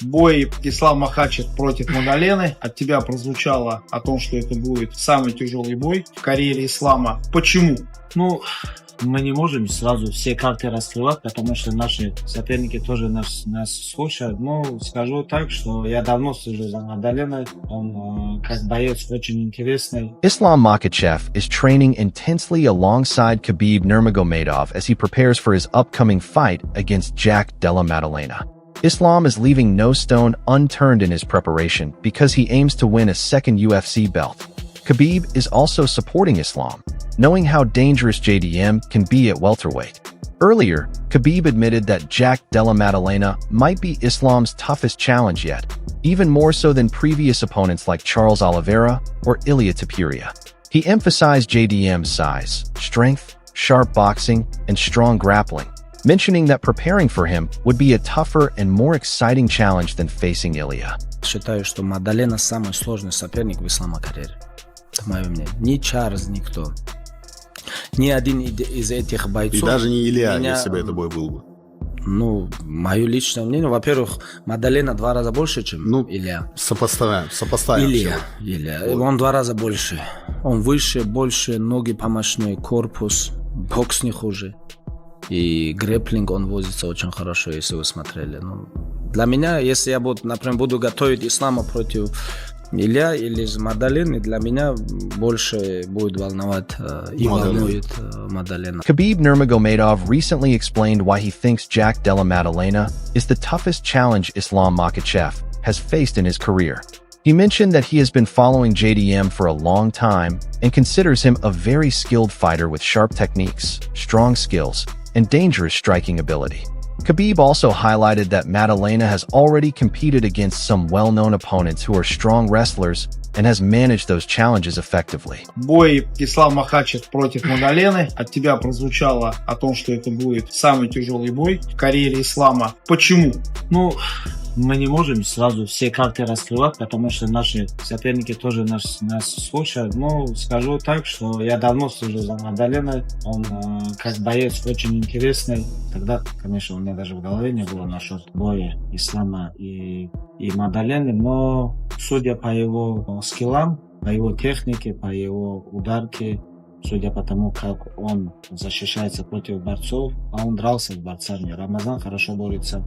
Бой Ислам Макхачев против Маддалены. От тебя прозвучало о том, что это будет самый тяжелый бой в карьере Ислама. Почему? Ну, мы не можем сразу все карты раскрывать, потому что наши соперники тоже нас слушают. Но скажу так, что я давно слежу за Маддаленой. Он как боец очень интересный. Islam Makhachev is training intensely alongside Khabib Nurmagomedov as he prepares for his upcoming fight against Jack Della Maddalena. Islam is leaving no stone unturned in his preparation because he aims to win a second UFC belt. Khabib is also supporting Islam, knowing how dangerous JDM can be at welterweight. Earlier, Khabib admitted that Jack Della Maddalena might be Islam's toughest challenge yet, even more so than previous opponents like Charles Oliveira or Ilia Topuria. He emphasized JDM's size, strength, sharp boxing, and strong grappling, mentioning that preparing for him would be a tougher and more exciting challenge than facing Ilia. Считаю, что Маддалена самый сложный соперник в Ислама карьере. Это мое мнение. Ни Чарльз, никто. Ни один из этих бойцов. И даже не Илья, если бы это бой был бы. Ну, мое личное мнение. Во-первых, Маддалена 2 раза больше, чем Илья. Сопоставим. Илья. Вот. Он 2 раза больше. Он выше, больше, ноги помощные, корпус, бокс не хуже. И грэпплинг он возится очень хорошо, если вы смотрели. Ну, для меня, если я буду, например, готовить Ислама против Илья или Маддалены, для меня больше будет волновать и волнует Маддалена. Khabib Nurmagomedov recently explained why he thinks Jack Della Maddalena is the toughest challenge Islam Makhachev has faced in his career. He mentioned that he has been following JDM for a long time and considers him a very skilled fighter with sharp techniques, strong skills, and dangerous striking ability. Khabib also highlighted that Maddalena has already competed against some well-known opponents who are strong wrestlers and has managed those challenges effectively. Бой Ислам Макхачев против Маддалены. От тебя прозвучало о том, что это будет самый тяжелый бой в карьере Ислама. Почему? Ну, мы не можем сразу все карты раскрывать, потому что наши соперники тоже нас слушают. Но скажу так, что я давно слежу за Маддаленой. Он как боец очень интересный. Тогда, конечно, у меня даже в голове не было насчет боя Ислама и Маддалены. Но судя по его скиллам, по его технике, по его ударке, судя по тому, как он защищается против борцов, а он дрался с борцами. Рамазан хорошо борется,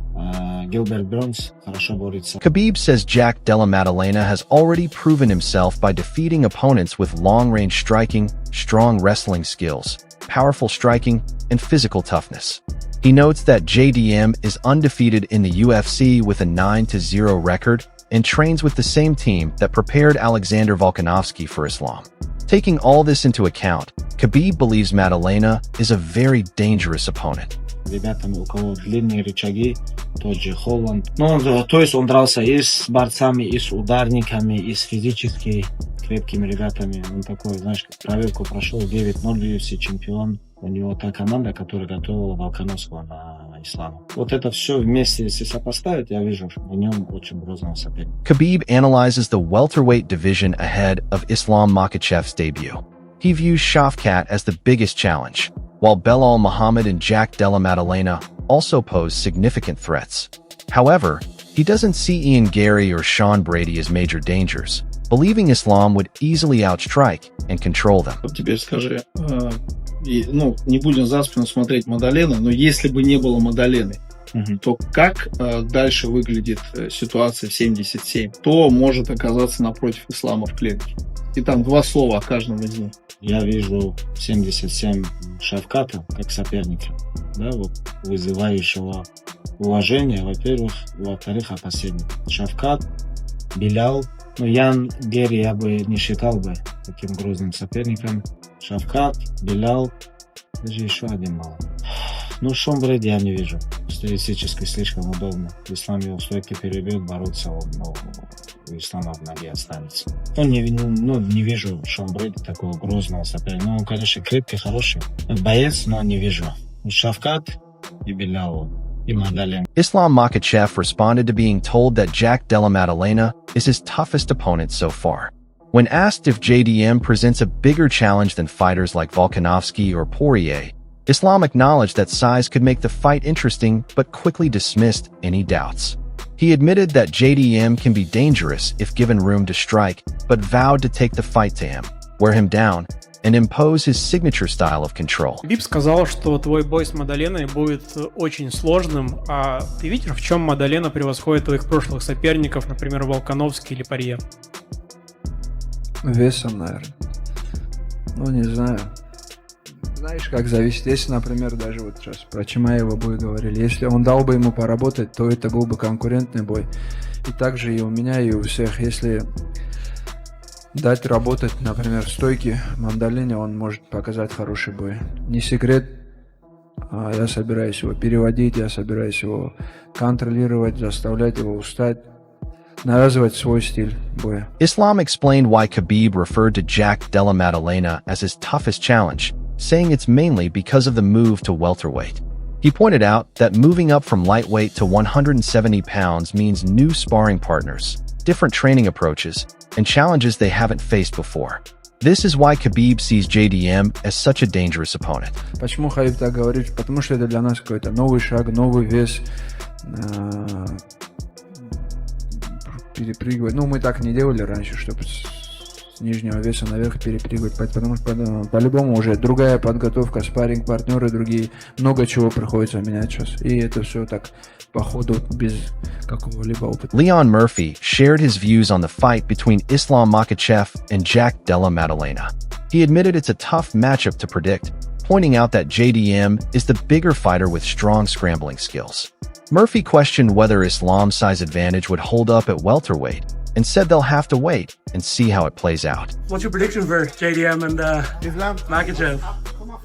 Гилберт Бронс хорошо борется. Khabib says Jack Della Maddalena has already proven himself by defeating opponents with long-range striking, strong wrestling skills, powerful striking, and physical toughness. He notes that JDM is undefeated in the UFC with a 9-0 record and trains with the same team that prepared Alexander Volkanovski for Islam. Taking all this into account, Khabib believes Maddalena is a very dangerous opponent. Ребятами, у кого длинные рычаги, тот же Холланд. Ну, то есть он дрался и с борцами, и с ударниками, и с физически крепкими ребятами. Он такой, знаешь, проверку прошел, 9-0 UFC чемпион. У него та команда, которая готовила Волконовского на Ислама. Вот это все вместе, если сопоставить, я вижу в нем очень грозного соперника. Khabib analyzes the welterweight division ahead of Islam Makhachev's debut. He views Shavkat as the biggest challenge, while Belal Muhammad and Jack Della Maddalena also pose significant threats. However, he doesn't see Ian Gary or Sean Brady as major dangers, believing Islam would easily outstrike and control them. Теперь скажи, не будем за спину смотреть Маддалены, но если бы не было Маддалены, то как дальше выглядит ситуация в 77? Кто может оказаться напротив Ислама в клетке? И там 2 слова о каждом из них. Я вижу 77 Шавката как соперника, да, вот, вызывающего уважение, во-первых, во-вторых, опасения. Шавкат, Белял, Ян Герри я бы не считал бы таким грозным соперником. Шавкат, Белял, даже еще один мало. Шон Брэди я не вижу. Стилистически слишком удобно. Ислам его стойки перебьет, бороться он, Ислама в ноге останется. Не вижу Шон Брэди такого грозного соперника. Он, конечно, крепкий, хороший боец, но не вижу. Шавкат и Белял. Islam Makhachev responded to being told that Jack Della Maddalena is his toughest opponent so far. When asked if JDM presents a bigger challenge than fighters like Volkanovski or Poirier, Islam acknowledged that size could make the fight interesting but quickly dismissed any doubts. He admitted that JDM can be dangerous if given room to strike, but vowed to take the fight to him, wear him down, and impose his signature style of control. Khabib сказал, что твой бой с Маддаленой будет очень сложным, а ты видишь, в чем Маддалена превосходит твоих прошлых соперников, например, Волконовский или Порье? Весом, наверное. Ну, не знаю. Знаешь, как зависит. Если, например, даже вот сейчас про Чимаева бой говорили, если он дал бы ему поработать, то это был бы конкурентный бой. И также и у меня, и у всех. Если дать работать, например, стойки Маддалене, он может показать хороший бой. Не секрет, я собираюсь его переводить, я собираюсь его контролировать, заставлять его устать, навязывать свой стиль боя. Islam explained why Khabib referred to Jack Della Maddalena as his toughest challenge, saying it's mainly because of the move to welterweight. He pointed out that moving up from lightweight to 170 pounds means new sparring partners, different training approaches, and challenges they haven't faced before. This is why Khabib sees JDM as such a dangerous opponent. Почему Хабиб так говорит? Потому что это для нас какой-то новый шаг, новый вес. Перепрыгивать. Ну, мы так не делали раньше, чтобы с нижнего веса наверх перепрыгивать, потому что по-любому уже другая подготовка, спарринг-партнеры другие, много чего приходится менять сейчас. И это все так по ходу без какого-либо опыта. Leon Murphy shared his views on the fight between Islam Makhachev and Jack Della Maddalena. He admitted it's a tough matchup to predict, pointing out that JDM is the bigger fighter with strong scrambling skills. Murphy questioned whether Islam's size advantage would hold up at welterweight and said they'll have to wait and see how it plays out. What's your prediction for JDM and Islam Makhachev?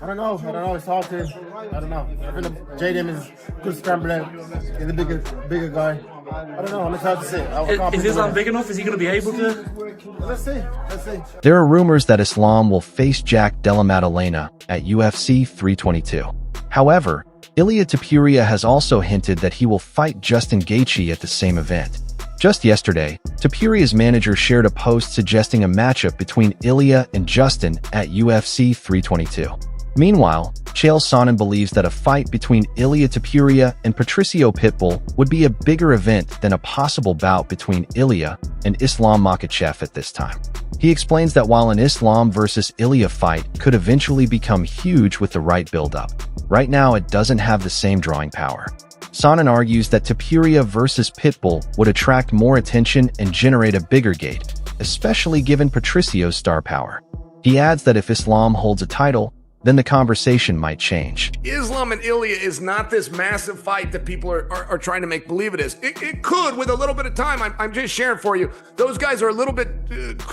I don't know. It's hard to. I don't know. I think JDM is good scrambler. He's a bigger guy. I don't know. It's hard to say. Is Islam big enough? Is he going to be able to? Let's see. There are rumors that Islam will face Jack Della Maddalena at UFC 322. However, Ilia Topuria has also hinted that he will fight Justin Gaethje at the same event. Just yesterday, Topuria's manager shared a post suggesting a matchup between Ilia and Justin at UFC 322. Meanwhile, Chael Sonnen believes that a fight between Ilia Topuria and Patricio Pitbull would be a bigger event than a possible bout between Ilia and Islam Makhachev at this time. He explains that while an Islam versus Ilia fight could eventually become huge with the right build-up, right now it doesn't have the same drawing power. Sonnen argues that Topuria versus Pitbull would attract more attention and generate a bigger gate, especially given Patricio's star power. He adds that if Islam holds a title, then the conversation might change. Islam and Ilia is not this massive fight that people are trying to make believe it is. It could, with a little bit of time. I'm just sharing for you. Those guys are a little bit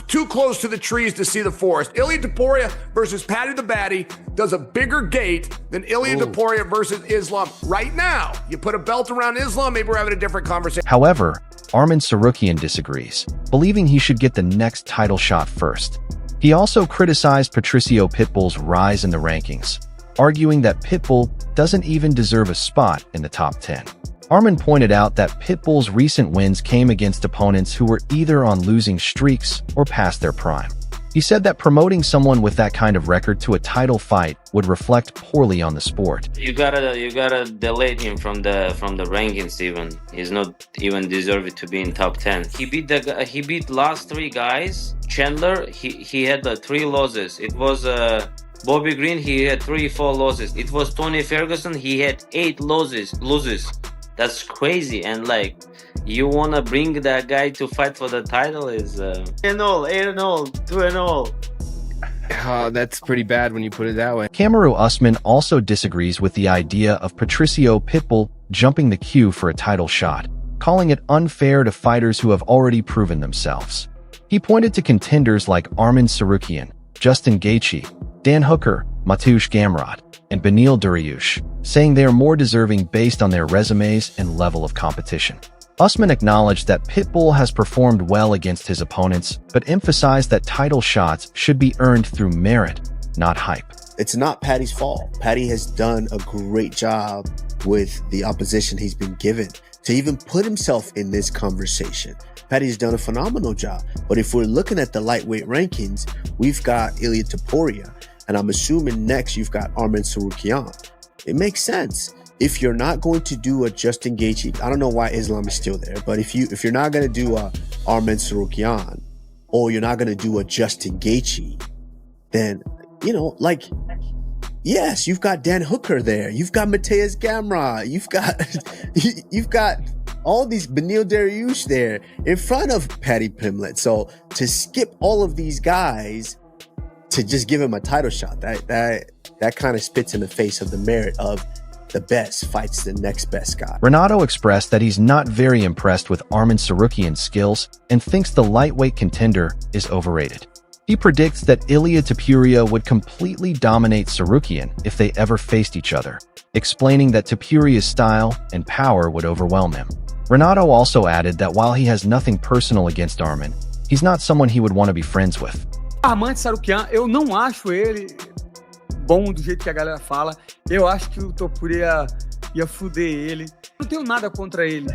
too close to the trees to see the forest. Ilia Topuria versus Paddy the Baddy does a bigger gate than Ilia Topuria versus Islam. Right now, you put a belt around Islam, maybe we're having a different conversation. However, Arman Tsarukyan disagrees, believing he should get the next title shot first. He also criticized Patricio Pitbull's rise in the rankings, arguing that Pitbull doesn't even deserve a spot in the top 10. Arman pointed out that Pitbull's recent wins came against opponents who were either on losing streaks or past their prime. He said that promoting someone with that kind of record to a title fight would reflect poorly on the sport. You gotta delete him from the rankings even. He's not even deserved to be in top 10. He beat last three guys. Chandler, he had 3 losses. It was Bobby Green, he had 3-4 losses. It was Tony Ferguson, he had 8 losses. That's crazy. And like, you wanna bring that guy to fight for the title is 8-0, 2-0. Oh, that's pretty bad when you put it that way. Kamaru Usman also disagrees with the idea of Patricio Pitbull jumping the queue for a title shot, calling it unfair to fighters who have already proven themselves. He pointed to contenders like Arman Tsarukyan, Justin Gaethje, Dan Hooker, Mateusz Gamrot, and Beneil Dariush, saying they are more deserving based on their resumes and level of competition. Usman acknowledged that Pitbull has performed well against his opponents, but emphasized that title shots should be earned through merit, not hype. It's not Paddy's fault. Paddy has done a great job with the opposition he's been given to even put himself in this conversation. Paddy's done a phenomenal job. But if we're looking at the lightweight rankings, we've got Ilia Topuria, and I'm assuming next you've got Arman Tsarukyan. It makes sense. if you're not going to do a Justin Gaethje, I don't know why Islam is still there, but if you're not going to do a Arman Tsarukyan, or you're not going to do a Justin Gaethje, then, you know, like, yes, you've got Dan Hooker there, you've got Mateus Gamrot, you've got all these Beneil Dariush there in front of Paddy Pimblett. So to skip all of these guys to just give him a title shot, that kind of spits in the face of the merit of the best fights the next best guy. Renato expressed that he's not very impressed with Arman Tsarukyan's skills and thinks the lightweight contender is overrated. He predicts that Ilia Topuria would completely dominate Tsarukyan if they ever faced each other, explaining that Topuria's style and power would overwhelm him. Renato also added that while he has nothing personal against Arman, he's not someone he would want to be friends with. Arman Tsarukyan, eu não acho ele bom do jeito que a galera fala. Eu acho que o Topuria ia fuder ele. Não tenho nada contra ele,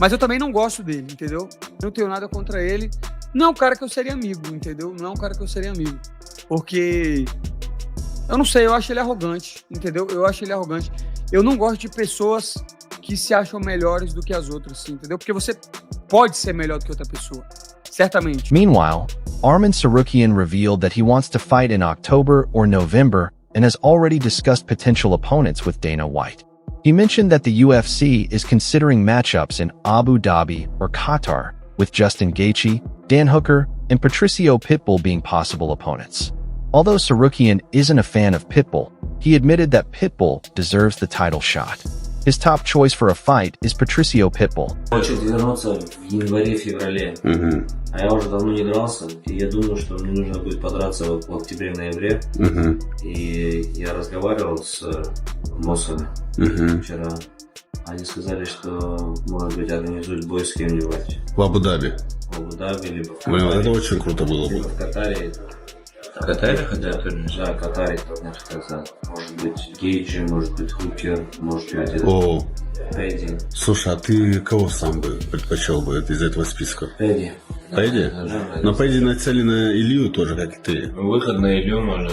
mas eu também não gosto dele, entendeu? Não tenho nada contra ele. Não é um cara que eu seria amigo, entendeu? Não é um cara que eu seria amigo. Porque, eu não sei, eu acho ele arrogante, entendeu? Eu acho ele arrogante. Eu não gosto de pessoas que se acham melhores do que as outras, entendeu? Porque você pode ser melhor do que outra pessoa, certamente. Meanwhile, Arman Tsarukyan revealed that he wants to fight in October or November and has already discussed potential opponents with Dana White. He mentioned that the UFC is considering matchups in Abu Dhabi or Qatar, with Justin Gaethje, Dan Hooker, and Patricio Pitbull being possible opponents. Although Tsarukyan isn't a fan of Pitbull, he admitted that Pitbull deserves the title shot. His top choice for a fight is Patricio Pitbull. Хочет вернуться в январе-феврале. А я уже давно не дрался, и я думаю, что мне нужно будет подраться в октябре-ноябре. И я разговаривал с боссами вчера. Они сказали, что, может быть, организуют бой с кем-нибудь. В Абу-Даби. В Абу-Даби, либо в Блин, это очень круто было бы. Либо в Катаре. В Катаре хотят? Да, в Катаре хотят. Может быть, Гейджи, может быть, Хукер, может быть, О, Пэдди. слушай, а ты кого сам бы предпочел бы из этого списка? Пэдди. Пэдди? Но Пэдди нацелен на Илью тоже, как и ты. Выход на Илью можно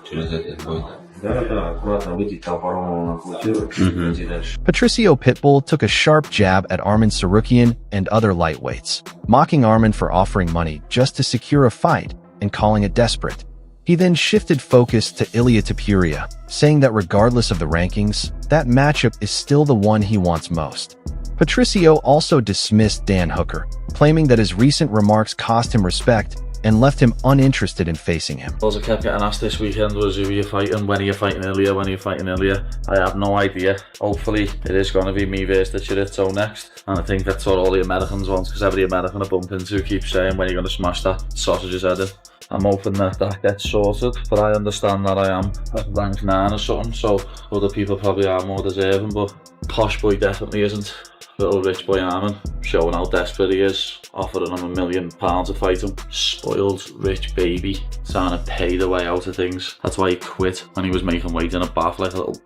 через этот бой. Да, аккуратно выйти топором на квартиру и идти дальше. Patricio Pitbull took a sharp jab at Arman Tsarukyan and other lightweights, mocking Arman for offering money just to secure a fight and calling it desperate. He then shifted focus to Ilia Topuria, saying that regardless of the rankings, that matchup is still the one he wants most. Patricio also dismissed Dan Hooker, claiming that his recent remarks cost him respect and left him uninterested in facing him. All I kept getting asked this weekend was who are you fighting, when are you fighting Ilia, when are you fighting Ilia? I have no idea. Hopefully it is going to be me versus the Chirito next, and I think that's what all the Americans want, because every American I bump into keeps saying when are you going to smash that sausage's head in. I'm hoping that gets sorted, but I understand that I am at rank 9 or something, so other people probably are more deserving, but Posh Boy definitely isn't. Little rich boy Arman, showing how desperate he is, offering him £1 million to fight him. Spoiled, rich baby, trying to pay the way out of things. That's why he quit when he was making weight in a bath like a little...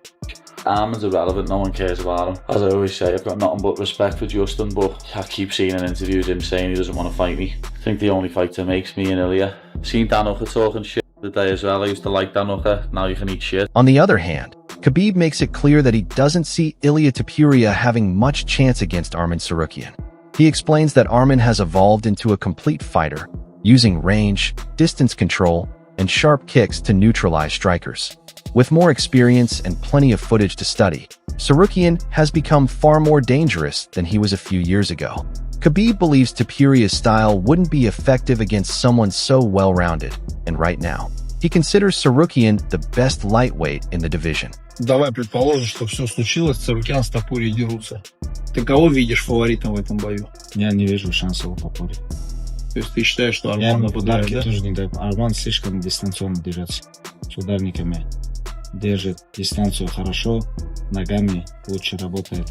Arman's irrelevant, no one cares about him. As I always say, I've got nothing but respect for Justin, but I keep seeing in interviews him saying he doesn't want to fight me. I think the only fighter makes me and Ilia. Seen Dan Hooker talking shit the day as well. I used to like Dan Hooker, now you can eat shit. On the other hand, Khabib makes it clear that he doesn't see Ilia Topuria having much chance against Arman Tsarukyan. He explains that Arman has evolved into a complete fighter, using range, distance control, and sharp kicks to neutralize strikers. With more experience and plenty of footage to study, Tsarukyan has become far more dangerous than he was a few years ago. Khabib believes Topuria's style wouldn't be effective against someone so well-rounded, and right now, he considers Tsarukyan the best lightweight in the division. Давай предположим, что все случилось, Tsarukyan с Topuria дерутся. Ты кого видишь фаворитом в этом бою? Я не вижу шансов у Topuria. То есть ты считаешь, что Арман нападает, да? Тоже не дает. Арман слишком дистанционно дерется с ударниками. Держит дистанцию хорошо, ногами лучше работает.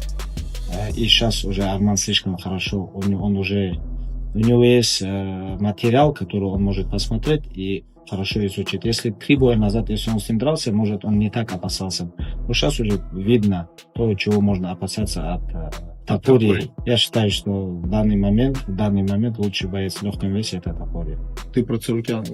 И сейчас уже Арман слишком хорошо. У него есть материал, который он может посмотреть и хорошо изучить. Если 3 боя назад, если он с ним дрался, может, он не так опасался. Но сейчас уже видно то, чего можно опасаться от Topuria. Я считаю, что в данный момент лучший боец в легком весе это Topuria. Ты про Tsarukyan?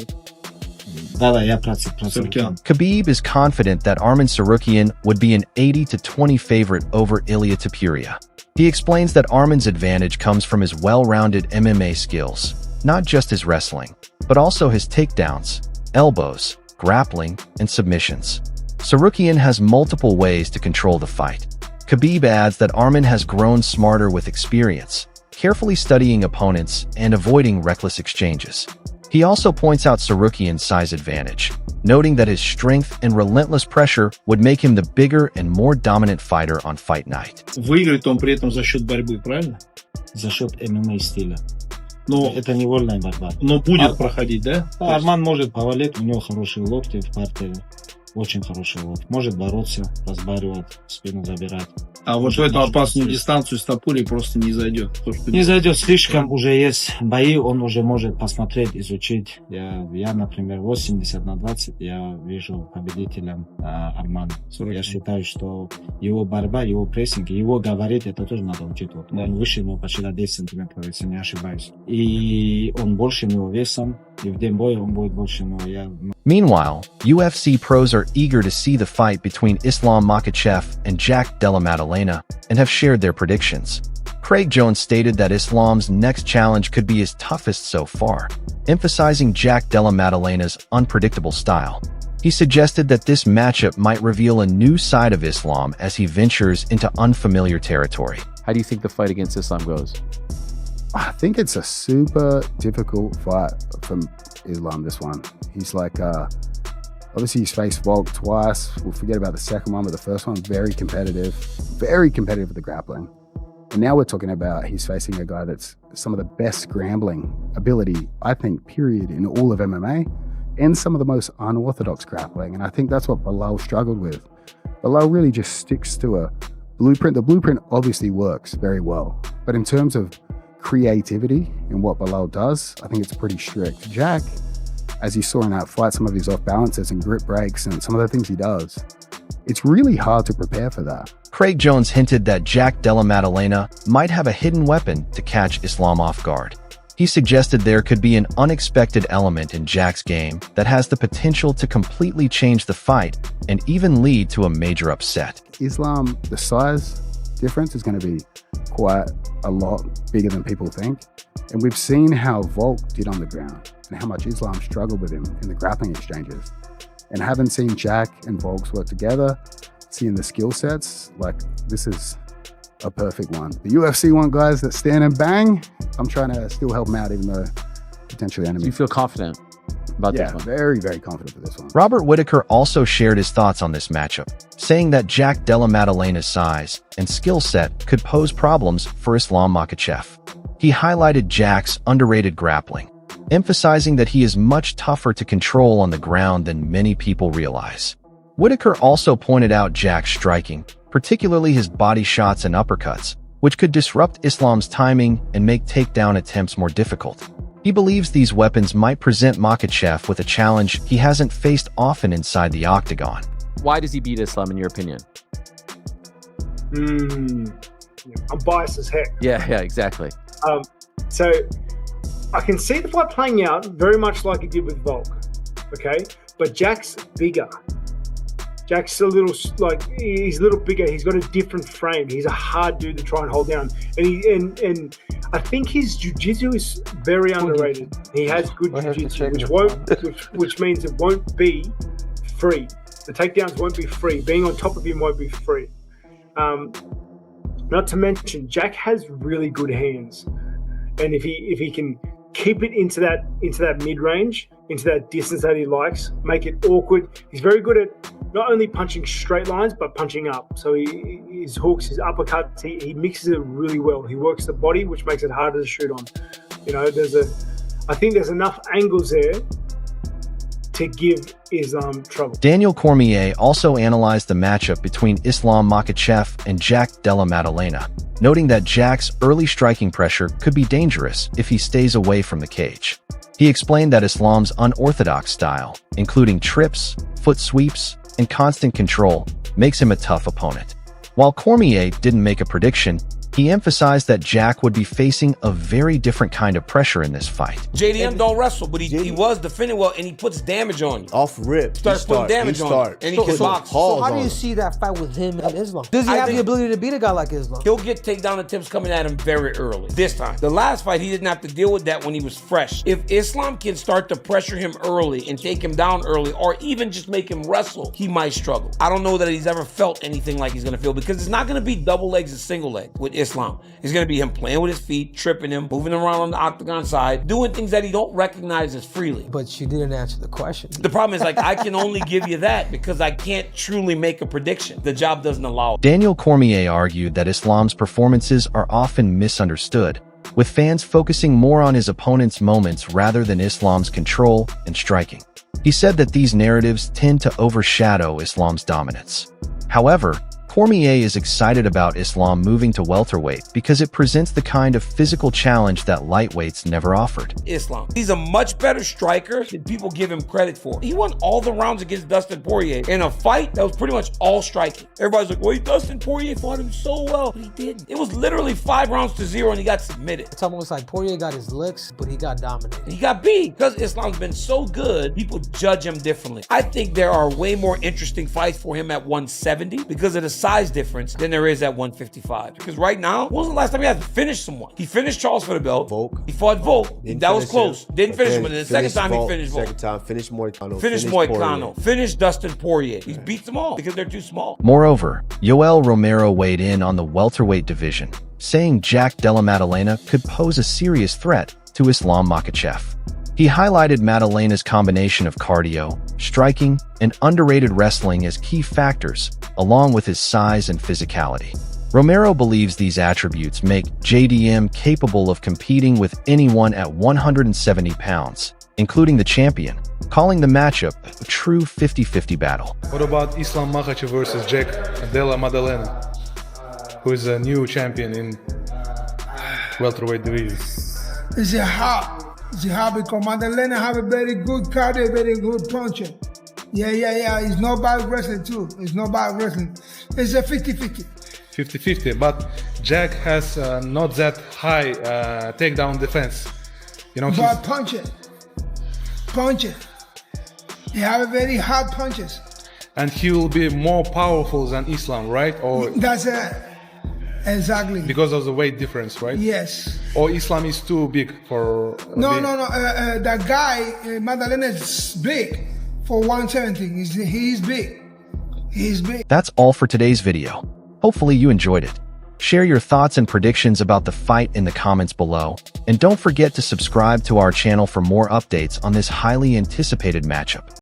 я про Сарукян. Khabib is confident that Arman Tsarukyan would be an 80-20 favorite over Ilia Topuria. He explains that Arman's advantage comes from his well-rounded MMA skills, not just his wrestling, but also his takedowns, elbows, grappling, and submissions. Tsarukyan has multiple ways to control the fight. Khabib adds that Arman has grown smarter with experience, carefully studying opponents and avoiding reckless exchanges. He also points out Tsarukyan's size advantage, noting that his strength and relentless pressure would make him the bigger and more dominant fighter on fight night. Выиграет он при этом за счет борьбы, правильно? За счет ММА стиля. Но это не вольная борьба. Но будет проходить, да? Арман может повалить, у него хорошие локти в партере. Очень хороший локти. Может бороться, разбаривать, спину забирать. А вот в эту опасную дистанцию с Топурией просто не зайдет. Не зайдет, слишком уже есть бои, он уже может посмотреть, изучить. Я, например, 80-20, я вижу победителем Армана. Я считаю, что его борьба, его прессинг, его говорить, это тоже надо учитывать. Он выше него почти на 10 сантиметров, если не ошибаюсь. И он больше него весом, и в день боя он будет больше него. Meanwhile, UFC pros are eager to see the fight between Islam Makhachev and Jack Della Maddalena and have shared their predictions. Craig Jones stated that Islam's next challenge could be his toughest so far, emphasizing Jack Della Maddalena's unpredictable style. He suggested that this matchup might reveal a new side of Islam as he ventures into unfamiliar territory. How do you think the fight against Islam goes? I think it's a super difficult fight from Islam, this one. He's like, obviously he's faced Volk twice. We'll forget about the second one, but the first one, very competitive with the grappling. And now we're talking about he's facing a guy that's some of the best scrambling ability, I think, period, in all of MMA, and some of the most unorthodox grappling. And I think that's what Belal struggled with. Belal really just sticks to a blueprint. The blueprint obviously works very well, but in terms of creativity in what Belal does, I think it's pretty strict. Jack, as you saw in that fight, some of his off balances and grip breaks and some of the things he does, it's really hard to prepare for that. Craig Jones hinted that Jack Della Maddalena might have a hidden weapon to catch Islam off guard. He suggested there could be an unexpected element in Jack's game that has the potential to completely change the fight and even lead to a major upset. Islam, the size difference is going to be quite a lot bigger than people think. And we've seen how Volk did on the ground and how much Islam struggled with him in the grappling exchanges. And having seen Jack and Volk work together, seeing the skill sets, like this is a perfect one. The UFC want guys that stand and bang. I'm trying to still help them out, even though potentially enemy. Do you feel confident about this one? Very, very confident for this one. Robert Whitaker also shared his thoughts on this matchup, saying that Jack Della Maddalena's size and skill set could pose problems for Islam Makhachev. He highlighted Jack's underrated grappling, emphasizing that he is much tougher to control on the ground than many people realize. Whitaker also pointed out Jack's striking, particularly his body shots and uppercuts, which could disrupt Islam's timing and make takedown attempts more difficult. He believes these weapons might present Makhachev with a challenge he hasn't faced often inside the octagon. Why does he beat Islam, in your opinion? I'm biased as heck. Yeah, exactly. So I can see the fight playing out very much like it did with Volk, okay? But Jack's bigger. Jack's he's a little bigger. He's got a different frame. He's a hard dude to try and hold down. And I think his jiu-jitsu is very underrated. He has good jiu-jitsu, which means it won't be free. The takedowns won't be free. Being on top of him won't be free. Not to mention, Jack has really good hands. And if he can keep it into that mid-range, into that distance that he likes, make it awkward. He's very good at not only punching straight lines, but punching up. So his hooks, his uppercuts, he mixes it really well. He works the body, which makes it harder to shoot on. You know, I think there's enough angles there to give Islam trouble. Daniel Cormier also analyzed the matchup between Islam Makhachev and Jack Della Maddalena, noting that Jack's early striking pressure could be dangerous if he stays away from the cage. He explained that Islam's unorthodox style, including trips, foot sweeps, and constant control, makes him a tough opponent. While Cormier didn't make a prediction, He emphasized that Jack would be facing a very different kind of pressure in this fight. JDM don't wrestle, but he was defending well, and he puts damage on you. Off rip. Starts putting damage on you, and he can box. So how do you see that fight with him and Islam? Does he have the ability to beat a guy like Islam? He'll get takedown attempts coming at him very early. This time. The last fight, he didn't have to deal with that when he was fresh. If Islam can start to pressure him early and take him down early, or even just make him wrestle, he might struggle. I don't know that he's ever felt anything like he's going to feel, because it's not going to be double legs and single leg with Islam. It's going to be him playing with his feet, tripping him, moving around on the octagon side, doing things that he don't recognize as freely. But you didn't answer the question. The problem is, like, I can only give you that because I can't truly make a prediction. The job doesn't allow it. Daniel Cormier argued that Islam's performances are often misunderstood, with fans focusing more on his opponent's moments rather than Islam's control and striking. He said that these narratives tend to overshadow Islam's dominance. However, Cormier is excited about Islam moving to welterweight because it presents the kind of physical challenge that lightweights never offered. Islam. He's a much better striker than people give him credit for. He won all the rounds against Dustin Poirier in a fight that was pretty much all striking. Everybody's like, wait, Dustin Poirier fought him so well. But he didn't. It was literally 5 rounds to 0 and he got submitted. It's almost like Poirier got his licks, but he got dominated. He got beat. Because Islam's been so good, people judge him differently. I think there are way more interesting fights for him at 170 because of the size difference than there is at 155. Because right now, when was the last time he had to finish someone? He finished Charles for the belt. Volk. He fought Volk. That was close. Didn't finish him, but the second time he finished Volk. Second time, finished Moicano. Finished Moicano. Finished Dustin Poirier. He beats them all because they're too small. Moreover, Yoel Romero weighed in on the welterweight division, saying Jack Della Maddalena could pose a serious threat to Islam Makhachev. He highlighted Maddalena's combination of cardio, striking, and underrated wrestling as key factors, along with his size and physicality. Romero believes these attributes make JDM capable of competing with anyone at 170 pounds, including the champion, calling the matchup a true 50-50 battle. What about Islam Makhachev versus Jack Della Maddalena, who is a new champion in welterweight division? It's a hard because Maddalena have a very good cardio, very good puncher. Yeah. It's not bad wrestling too. It's not bad wrestling. It's a 50-50. 50-50, but Jack has not that high takedown defense. You know, but punch it. He have a very hard punches. And he will be more powerful than Islam, right? Or that's exactly because of the weight difference, right? Yes. Or Islam is too big for. No. That guy Maddalena is big for 170. He's big. He's big. That's all for today's video. Hopefully you enjoyed it. Share your thoughts and predictions about the fight in the comments below, and don't forget to subscribe to our channel for more updates on this highly anticipated matchup.